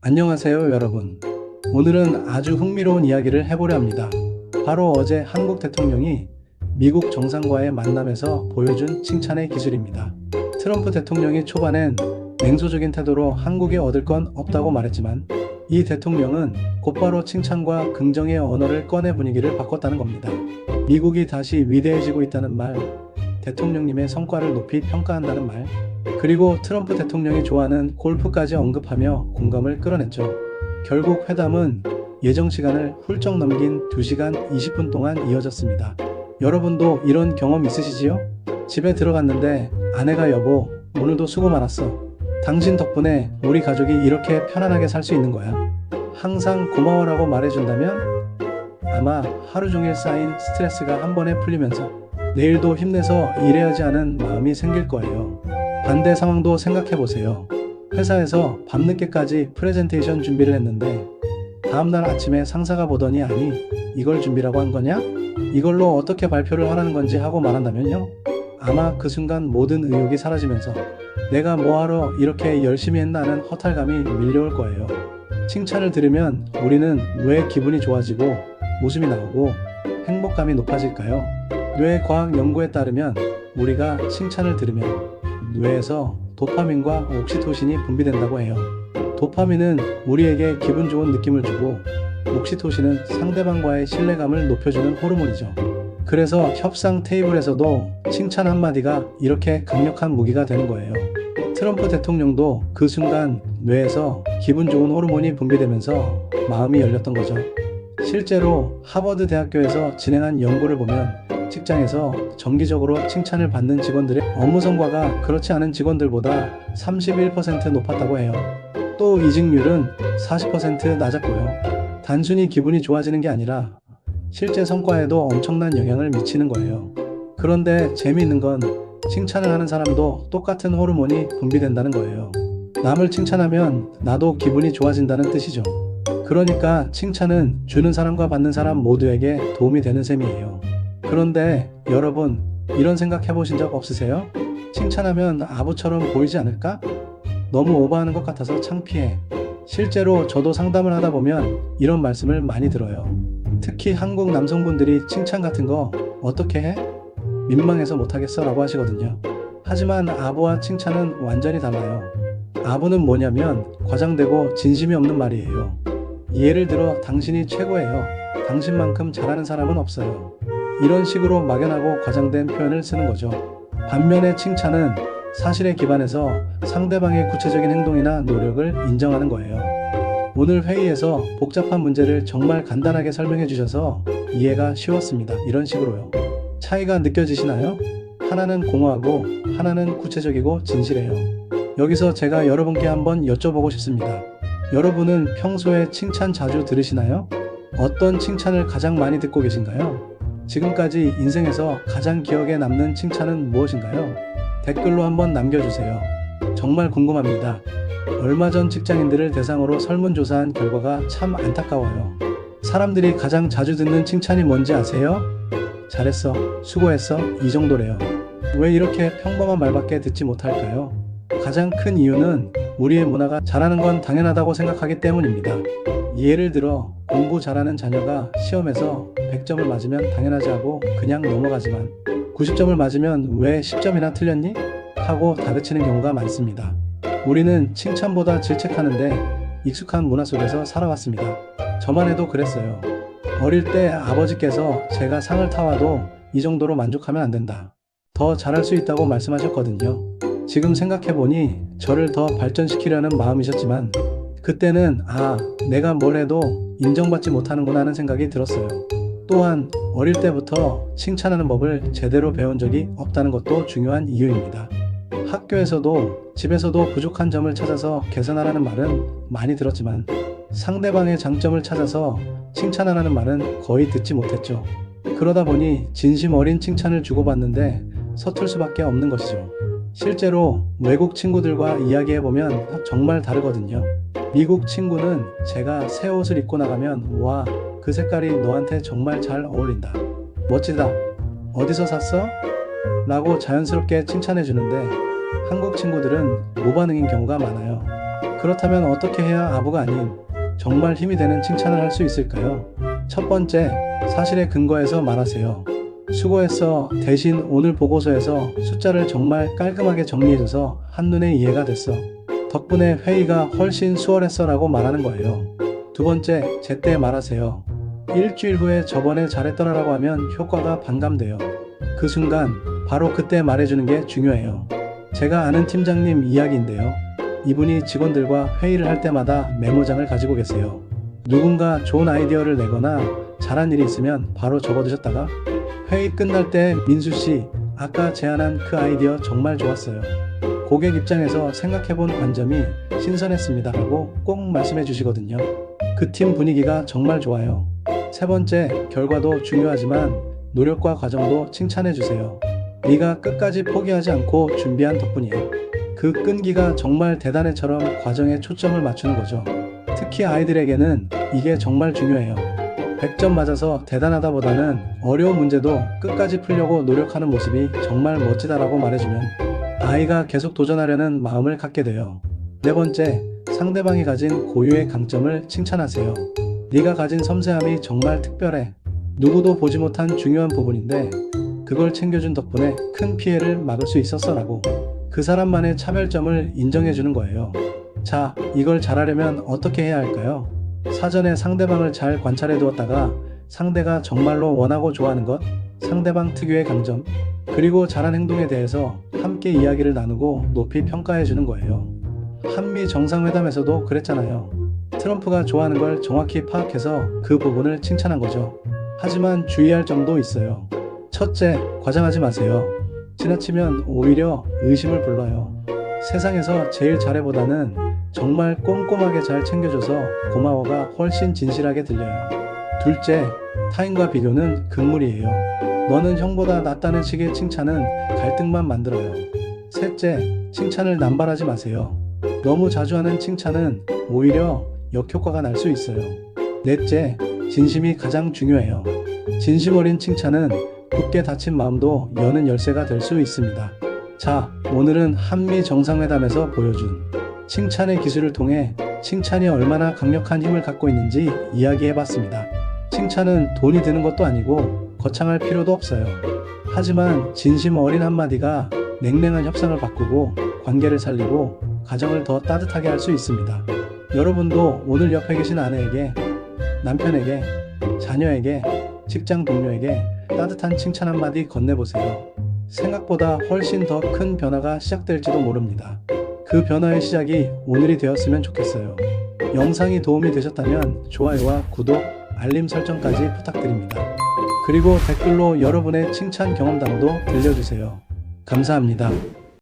안녕하세요, 여러분. 오늘은 아주 흥미로운 이야기를 해보려 합니다. 바로 어제 한국 대통령이 미국 정상과의 만남에서 보여준 칭찬의 기술입니다. 트럼프 대통령이 초반엔 냉소적인 태도로 한국에 얻을 건 없다고 말했지만 이 대통령은 곧바로 칭찬과 긍정의 언어를 꺼내 분위기를 바꿨다는 겁니다. 미국이 다시 위대해지고 있다는 말, 대통령님의 성과를 높이 평가한다는 말, 그리고 트럼프 대통령이 좋아하는 골프까지 언급하며 공감을 끌어냈죠. 결국 회담은 예정 시간을 훌쩍 넘긴 2시간 20분 동안 이어졌습니다. 여러분도 이런 경험 있으시지요? 집에 들어갔는데 아내가 여보, 오늘도 수고 많았어. 당신 덕분에 우리 가족이 이렇게 편안하게 살 수 있는 거야. 항상 고마워라고 말해준다면 아마 하루 종일 쌓인 스트레스가 한 번에 풀리면서 내일도 힘내서 일해야지 하는 마음이 생길 거예요. 반대 상황도 생각해보세요. 회사에서 밤늦게까지 프레젠테이션 준비를 했는데 다음날 아침에 상사가 보더니 아니 이걸 준비라고 한 거냐? 이걸로 어떻게 발표를 하라는 건지 하고 말한다면요? 아마 그 순간 모든 의욕이 사라지면서 내가 뭐하러 이렇게 열심히 했나는 허탈감이 밀려올 거예요. 칭찬을 들으면 우리는 왜 기분이 좋아지고 웃음이 나오고 행복감이 높아질까요? 뇌과학 연구에 따르면 우리가 칭찬을 들으면 뇌에서 도파민과 옥시토신이 분비된다고 해요. 도파민은 우리에게 기분 좋은 느낌을 주고 옥시토신은 상대방과의 신뢰감을 높여주는 호르몬이죠. 그래서 협상 테이블에서도 칭찬 한마디가 이렇게 강력한 무기가 되는 거예요. 트럼프 대통령도 그 순간 뇌에서 기분 좋은 호르몬이 분비되면서 마음이 열렸던 거죠. 실제로 하버드 대학교에서 진행한 연구를 보면 직장에서 정기적으로 칭찬을 받는 직원들의 업무 성과가 그렇지 않은 직원들보다 31% 높았다고 해요. 또 이직률은 40% 낮았고요. 단순히 기분이 좋아지는 게 아니라 실제 성과에도 엄청난 영향을 미치는 거예요. 그런데 재미있는 건 칭찬을 하는 사람도 똑같은 호르몬이 분비된다는 거예요. 남을 칭찬하면 나도 기분이 좋아진다는 뜻이죠. 그러니까 칭찬은 주는 사람과 받는 사람 모두에게 도움이 되는 셈이에요. 그런데 여러분 이런 생각 해보신 적 없으세요? 칭찬하면 아부처럼 보이지 않을까? 너무 오버하는 것 같아서 창피해. 실제로 저도 상담을 하다 보면 이런 말씀을 많이 들어요. 특히 한국 남성분들이 칭찬 같은 거 어떻게 해? 민망해서 못하겠어 라고 하시거든요. 하지만 아부와 칭찬은 완전히 달라요. 아부는 뭐냐면 과장되고 진심이 없는 말이에요. 예를 들어 당신이 최고예요. 당신만큼 잘하는 사람은 없어요. 이런 식으로 막연하고 과장된 표현을 쓰는 거죠. 반면에 칭찬은 사실에 기반해서 상대방의 구체적인 행동이나 노력을 인정하는 거예요. 오늘 회의에서 복잡한 문제를 정말 간단하게 설명해 주셔서 이해가 쉬웠습니다. 이런 식으로요. 차이가 느껴지시나요? 하나는 공허하고 하나는 구체적이고 진실해요. 여기서 제가 여러분께 한번 여쭤보고 싶습니다. 여러분은 평소에 칭찬 자주 들으시나요? 어떤 칭찬을 가장 많이 듣고 계신가요? 지금까지 인생에서 가장 기억에 남는 칭찬은 무엇인가요? 댓글로 한번 남겨주세요. 정말 궁금합니다. 얼마 전 직장인들을 대상으로 설문조사한 결과가 참 안타까워요. 사람들이 가장 자주 듣는 칭찬이 뭔지 아세요? 잘했어, 수고했어, 이 정도래요. 왜 이렇게 평범한 말밖에 듣지 못할까요? 가장 큰 이유는 우리의 문화가 잘하는 건 당연하다고 생각하기 때문입니다. 예를 들어 공부 잘하는 자녀가 시험에서 100점을 맞으면 당연하지 하고 그냥 넘어가지만 90점을 맞으면 왜 10점이나 틀렸니? 하고 다그치는 경우가 많습니다. 우리는 칭찬보다 질책하는데 익숙한 문화 속에서 살아왔습니다. 저만 해도 그랬어요. 어릴 때 아버지께서 제가 상을 타와도 이 정도로 만족하면 안 된다. 더 잘할 수 있다고 말씀하셨거든요. 지금 생각해보니 저를 더 발전시키려는 마음이셨지만 그때는 내가 뭘 해도 인정받지 못하는구나 하는 생각이 들었어요. 또한 어릴 때부터 칭찬하는 법을 제대로 배운 적이 없다는 것도 중요한 이유입니다. 학교에서도 집에서도 부족한 점을 찾아서 개선하라는 말은 많이 들었지만 상대방의 장점을 찾아서 칭찬하라는 말은 거의 듣지 못했죠. 그러다 보니 진심 어린 칭찬을 주고받는데 서툴 수밖에 없는 것이죠. 실제로 외국 친구들과 이야기해보면 정말 다르거든요. 미국 친구는 제가 새 옷을 입고 나가면 와, 그 색깔이 너한테 정말 잘 어울린다. 멋지다. 어디서 샀어? 라고 자연스럽게 칭찬해 주는데 한국 친구들은 무반응인 경우가 많아요. 그렇다면 어떻게 해야 아부가 아닌 정말 힘이 되는 칭찬을 할 수 있을까요? 첫 번째, 사실에 근거해서 말하세요. 수고했어. 대신 오늘 보고서에서 숫자를 정말 깔끔하게 정리해줘서 한눈에 이해가 됐어. 덕분에 회의가 훨씬 수월했어 라고 말하는 거예요. 두 번째, 제때 말하세요. 일주일 후에 저번에 잘했더라 라고 하면 효과가 반감돼요. 그 순간 바로 그때 말해주는 게 중요해요. 제가 아는 팀장님 이야기인데요. 이분이 직원들과 회의를 할 때마다 메모장을 가지고 계세요. 누군가 좋은 아이디어를 내거나 잘한 일이 있으면 바로 적어두셨다가 회의 끝날 때 민수씨, 아까 제안한 그 아이디어 정말 좋았어요. 고객 입장에서 생각해본 관점이 신선했습니다 라고 꼭 말씀해 주시거든요. 그 팀 분위기가 정말 좋아요. 세 번째, 결과도 중요하지만 노력과 과정도 칭찬해 주세요. 네가 끝까지 포기하지 않고 준비한 덕분이야. 그 끈기가 정말 대단해처럼 과정에 초점을 맞추는 거죠. 특히 아이들에게는 이게 정말 중요해요. 100점 맞아서 대단하다 보다는 어려운 문제도 끝까지 풀려고 노력하는 모습이 정말 멋지다라고 말해주면 아이가 계속 도전하려는 마음을 갖게 돼요. 네 번째, 상대방이 가진 고유의 강점을 칭찬하세요. 네가 가진 섬세함이 정말 특별해. 누구도 보지 못한 중요한 부분인데 그걸 챙겨준 덕분에 큰 피해를 막을 수 있었어 라고 그 사람만의 차별점을 인정해주는 거예요. 자, 이걸 잘하려면 어떻게 해야 할까요? 사전에 상대방을 잘 관찰해 두었다가 상대가 정말로 원하고 좋아하는 것, 상대방 특유의 강점, 그리고 잘한 행동에 대해서 함께 이야기를 나누고 높이 평가해 주는 거예요. 한미 정상회담에서도 그랬잖아요. 트럼프가 좋아하는 걸 정확히 파악해서 그 부분을 칭찬한 거죠. 하지만 주의할 점도 있어요. 첫째, 과장하지 마세요. 지나치면 오히려 의심을 불러요. 세상에서 제일 잘해보다는 정말 꼼꼼하게 잘 챙겨줘서 고마워가 훨씬 진실하게 들려요. 둘째, 타인과 비교는 금물이에요. 너는 형보다 낫다는 식의 칭찬은 갈등만 만들어요. 셋째, 칭찬을 남발하지 마세요. 너무 자주 하는 칭찬은 오히려 역효과가 날 수 있어요. 넷째, 진심이 가장 중요해요. 진심 어린 칭찬은 굳게 닫힌 마음도 여는 열쇠가 될 수 있습니다. 자, 오늘은 한미 정상회담에서 보여준 칭찬의 기술을 통해 칭찬이 얼마나 강력한 힘을 갖고 있는지 이야기해봤습니다. 칭찬은 돈이 드는 것도 아니고 거창할 필요도 없어요. 하지만 진심 어린 한마디가 냉랭한 협상을 바꾸고 관계를 살리고 가정을 더 따뜻하게 할 수 있습니다. 여러분도 오늘 옆에 계신 아내에게, 남편에게, 자녀에게, 직장 동료에게 따뜻한 칭찬 한마디 건네보세요. 생각보다 훨씬 더 큰 변화가 시작될지도 모릅니다. 그 변화의 시작이 오늘이 되었으면 좋겠어요. 영상이 도움이 되셨다면 좋아요와 구독, 알림 설정까지 부탁드립니다. 그리고 댓글로 여러분의 칭찬 경험담도 들려주세요. 감사합니다.